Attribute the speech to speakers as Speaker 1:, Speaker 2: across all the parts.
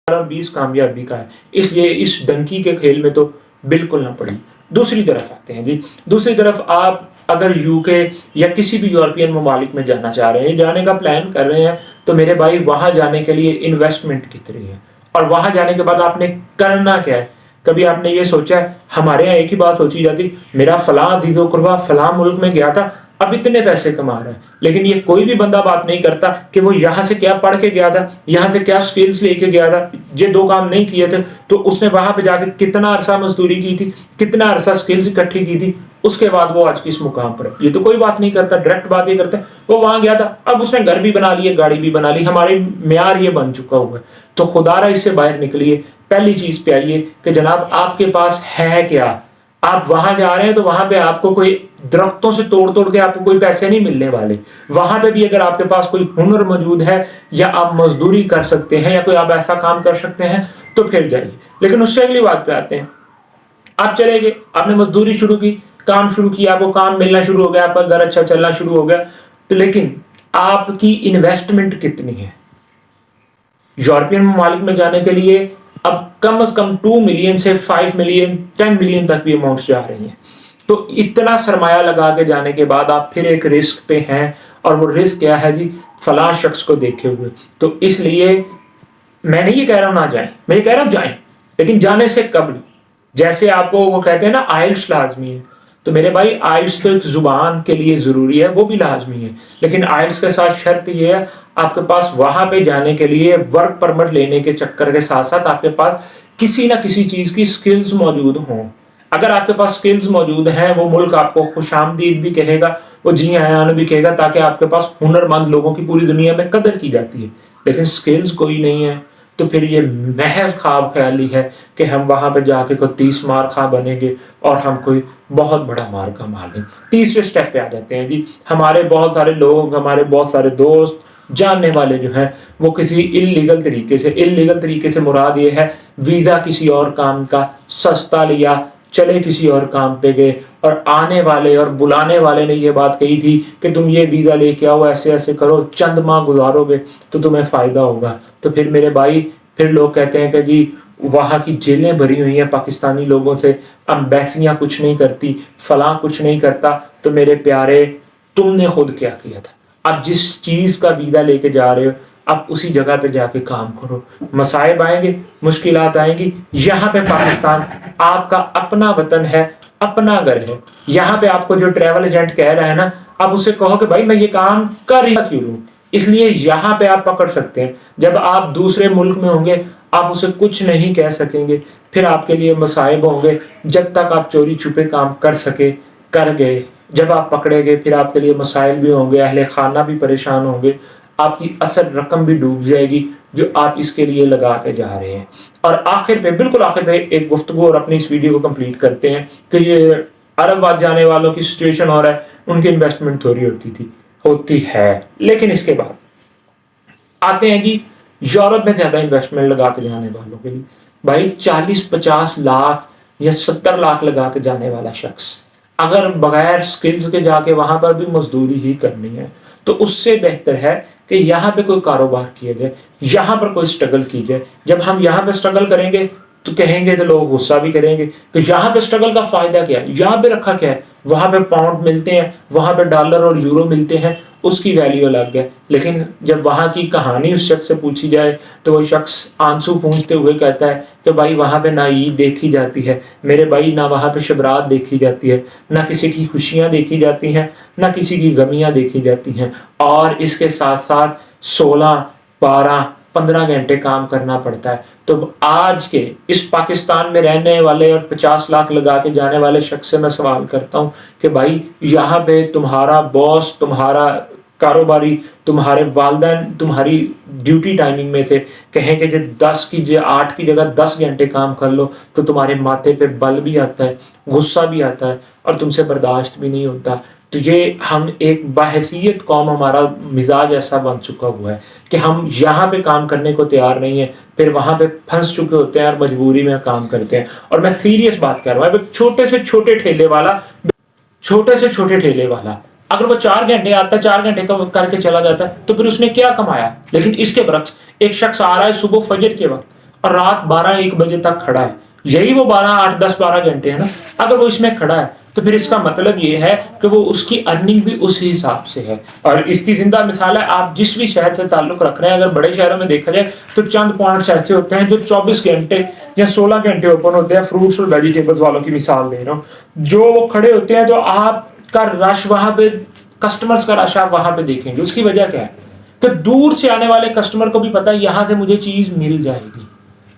Speaker 1: और 20 कामयाबी का है, इसलिए इस डंकी के खेल में तो बिल्कुल ना पड़ी। दूसरी तरफ आते हैं जी, दूसरी तरफ आप अगर यूके या किसी भी यूरोपियन ममालिक में जाना चाह रहे हैं, जाने का प्लान कर रहे हैं, तो मेरे भाई वहाँ जाने के लिए इन्वेस्टमेंट कितनी है और वहाँ जाने के बाद आपने करना क्या है। कभी आपने ये सोचा है? हमारे यहाँ एक ही बात सोची जाती, मेरा फलां अजीज़ो कुर्बा फलां मुल्क में गया था, अब इतने पैसे कमा रहे हैं, लेकिन ये कोई भी बंदा बात नहीं करता कि वो यहाँ से क्या पढ़ के गया था, यहाँ से क्या स्किल्स लेके गया था, ये 2 काम नहीं किए थे तो उसने वहां पे जाके कितना अरसा मजदूरी की थी, कितना अरसा स्किल्स इकट्ठी की थी, उसके बाद वो आज किस मुकाम पर है। ये तो कोई बात नहीं करता, डायरेक्ट बात ये करते हैं वो वहां गया था, अब उसने घर भी बना लिए, गाड़ी भी बना ली, हमारे म्यार ये बन चुका हुआ है। तो खुदारा इससे बाहर निकलिए, पहली चीज पे आइए कि जनाब आपके पास है क्या। आप वहां जा रहे हैं तो वहां पे आपको कोई दरख्तों से तोड़ तोड़ के आपको कोई पैसे नहीं मिलने वाले। वहां पे भी अगर आपके पास कोई हुनर मौजूद है या आप मजदूरी कर सकते हैं या कोई आप ऐसा काम कर सकते हैं तो फिर जाइए। लेकिन उससे अगली बात पे आते हैं, आप चले गए, आपने मजदूरी शुरू की, काम शुरू किया, आपको काम मिलना शुरू हो गया, आपका घर अच्छा चलना शुरू हो गया, तो लेकिन आपकी इन्वेस्टमेंट कितनी है। यूरोपियन ममालिक में जाने के लिए अब कम से कम 2 मिलियन से 5 मिलियन 10 मिलियन तक भी अमाउंट जा रही हैं। तो इतना सरमाया लगा के जाने के बाद आप फिर एक रिस्क पे हैं, और वो रिस्क क्या है जी, फलां शख्स को देखे हुए। तो इसलिए मैं नहीं ये कह रहा हूं ना जाएं, मैं ये कह रहा हूं जाएं, लेकिन जाने से कबल जैसे आपको वो कहते हैं ना आइल्स लाजमी है, तो मेरे भाई आइल्स तो एक जुबान के लिए जरूरी है, वो भी लाजमी है, लेकिन आइल्स के साथ शर्त ये है आपके पास वहां पे जाने के लिए वर्क परमिट लेने के चक्कर के साथ साथ आपके पास किसी ना किसी चीज की स्किल्स मौजूद हों। अगर आपके पास स्किल्स मौजूद हैं, वो मुल्क आपको खुशामदीद भी कहेगा, वो जी आयान भी कहेगा, ताकि आपके पास हुनरमंद लोगों की पूरी दुनिया में कदर की जाती है। लेकिन स्किल्स कोई नहीं है तो फिर ये महज ख्वाब ख्याली है कि हम वहां पे जाके कोई 30 मार खा बनेंगे और हम कोई बहुत बड़ा मार कमा लेंगे। तीसरे स्टेप पे आ जाते हैं जी, हमारे बहुत सारे लोग, हमारे बहुत सारे दोस्त जानने वाले जो हैं वो किसी इल्लीगल तरीके से मुराद ये है वीजा किसी और काम का सस्ता लिया, चले किसी और काम पे गए, और आने वाले और बुलाने वाले ने ये बात कही थी कि तुम ये वीजा लेके आओ, ऐसे ऐसे करो, चंद माह गुजारोगे तो तुम्हें फायदा होगा। तो फिर मेरे भाई फिर लोग कहते हैं कि जी वहाँ की जेलें भरी हुई हैं पाकिस्तानी लोगों से, एम्बेसियां कुछ नहीं करती, फलां कुछ नहीं करता। तो मेरे प्यारे, तुमने खुद क्या किया था? अब जिस चीज का वीजा लेके जा रहे हो आप उसी जगह पे जाके काम करो। मसाइब आएंगे, मुश्किलात आएंगी। यहाँ पे पाकिस्तान आपका अपना वतन है, अपना घर है। यहाँ पे आपको जो ट्रैवल एजेंट कह रहा है ना, आप उसे कहो कि भाई मैं ये काम कर ही क्यों लूं। इसलिए यहाँ पे आप पकड़ सकते हैं। जब आप दूसरे मुल्क में होंगे आप उसे कुछ नहीं कह सकेंगे, फिर आपके लिए मसाइब होंगे। जब तक आप चोरी छुपे काम कर सके कर गए, जब आप पकड़े गए फिर आपके लिए मसाइल भी होंगे, अहले खाना भी परेशान होंगे, आपकी असल रकम भी डूब जाएगी जो आप इसके लिए लगा के जा रहे हैं। और आखिर पे, बिल्कुल आखिर पे एक गुफ्तगू और अपनी इस वीडियो को कंप्लीट करते हैं कि ये अरब जाने वालों की सिचुएशन हो रहा है, उनकी इन्वेस्टमेंट थोड़ी होती है। लेकिन इसके बाद आते हैं कि यूरोप में ज्यादा इन्वेस्टमेंट लगा के जाने वालों के लिए। भाई 40-50 लाख या 70 लाख लगा के जाने वाला शख्स अगर बगैर स्किल्स के जाके वहां पर भी मजदूरी ही करनी है, तो उससे बेहतर है कि यहाँ पे कोई कारोबार किया जाए, यहाँ पर कोई स्ट्रगल की जाए। जब हम यहाँ पे स्ट्रगल करेंगे तो कहेंगे तो लोग गुस्सा भी करेंगे कि यहाँ पे स्ट्रगल का फायदा क्या है, यहाँ पे रखा क्या है। वहां पे पाउंड मिलते हैं, वहां पे डॉलर और यूरो मिलते हैं, उसकी वैल्यू अलग है। लेकिन जब वहां की कहानी उस शख्स से पूछी जाए तो वो शख्स आंसू पूंछते हुए कहता है कि भाई वहां पे ना ईद देखी जाती है मेरे भाई, ना वहां पे शबरात देखी जाती है, ना किसी की खुशियां देखी जाती हैं, ना किसी की गमियां देखी जाती हैं। और इसके साथ साथ 16, 12, 15 घंटे काम करना पड़ता है। तो आज के इस पाकिस्तान में रहने वाले और 50 लाख लगा के जाने वाले शख्स से मैं सवाल करता हूं कि भाई यहाँ पे तुम्हारा बॉस, तुम्हारा कारोबारी, तुम्हारे वालिदैन तुम्हारी ड्यूटी टाइमिंग में से कहें कि 10 की 8 की जगह 10 घंटे काम कर लो, तो तुम्हारे माथे पे बल भी आता है, गुस्सा भी आता है और तुमसे बर्दाश्त भी नहीं होता। तो ये हम एक बाहैसियत कौम, हमारा मिजाज ऐसा बन चुका हुआ है कि हम यहाँ पे काम करने को तैयार नहीं है, फिर वहां पे फंस चुके होते हैं और मजबूरी में काम करते हैं। और मैं सीरियस बात कर रहा हूँ, छोटे से छोटे ठेले वाला अगर वो 4 घंटे आता है, 4 घंटे का करके चला जाता है, तो फिर उसने क्या कमाया। लेकिन इसके बरक्स एक शख्स आ रहा है सुबह फजर के वक्त اور رات 12-1 بجے تک کھڑا ہے، یہی وہ 8-10-12 گھنٹے ہیں نا، اگر وہ اس میں کھڑا ہے تو پھر اس کا مطلب یہ ہے کہ وہ اس کی ارننگ بھی اس حساب سے ہے. اور اس کی زندہ مثال ہے، آپ جس بھی شہر سے تعلق رکھ رہے ہیں، اگر بڑے شہروں میں دیکھا جائے تو چند پوائنٹس ایسے ہوتے ہیں جو 24 گھنٹے یا 16 گھنٹے اوپن ہوتے ہیں. فروٹس اور ویجیٹیبلز والوں کی مثال دے رہا ہوں، جو وہ کھڑے ہوتے ہیں تو آپ کا رش وہاں پہ، کسٹمرز کا رش آپ وہاں پہ دیکھیں گے. اس کی وجہ کیا ہے کہ دور سے آنے والے کسٹمر کو بھی پتہ ہے یہاں سے مجھے چیز مل جائے گی.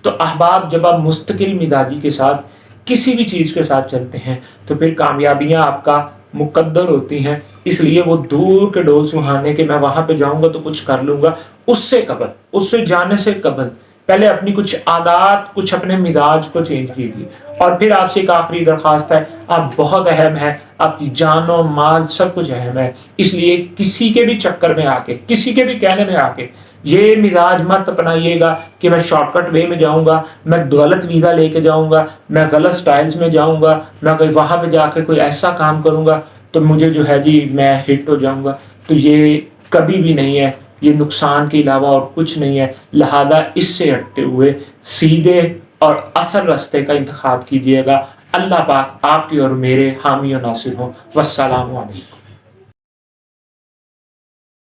Speaker 1: تو احباب، جب آپ مستقل مزاجی کے ساتھ کسی بھی چیز کے ساتھ چلتے ہیں تو پھر کامیابیاں آپ کا مقدر ہوتی ہیں. اس لیے وہ دور کے ڈول سہانے کہ میں وہاں پہ جاؤں گا تو کچھ کر لوں گا، اس سے قبل، اس سے جانے سے قبل پہلے اپنی کچھ عادات، کچھ اپنے مزاج کو چینج کیجیے. اور پھر آپ سے ایک آخری درخواست ہے، آپ بہت اہم ہے، آپ کی جان و مال سب کچھ اہم ہے. اس لیے کسی کے بھی چکر میں آ کے، کسی کے بھی کہنے میں آ کے یہ مزاج مت اپنائیے گا کہ میں شارٹ کٹ وے میں جاؤں گا، میں غلط ویزا لے کے جاؤں گا، میں غلط سٹائلز میں جاؤں گا، میں وہاں پہ جا کے کوئی ایسا کام کروں گا تو مجھے جو ہے جی میں ہٹ ہو جاؤں گا. تو یہ کبھی بھی نہیں ہے، یہ نقصان کے علاوہ اور کچھ نہیں ہے. لہذا اس سے ہٹتے ہوئے سیدھے اور اصل راستے کا انتخاب کیجیے گا. اللہ پاک آپ کی اور میرے حامی و ناصر ہوں. والسلام علیکم.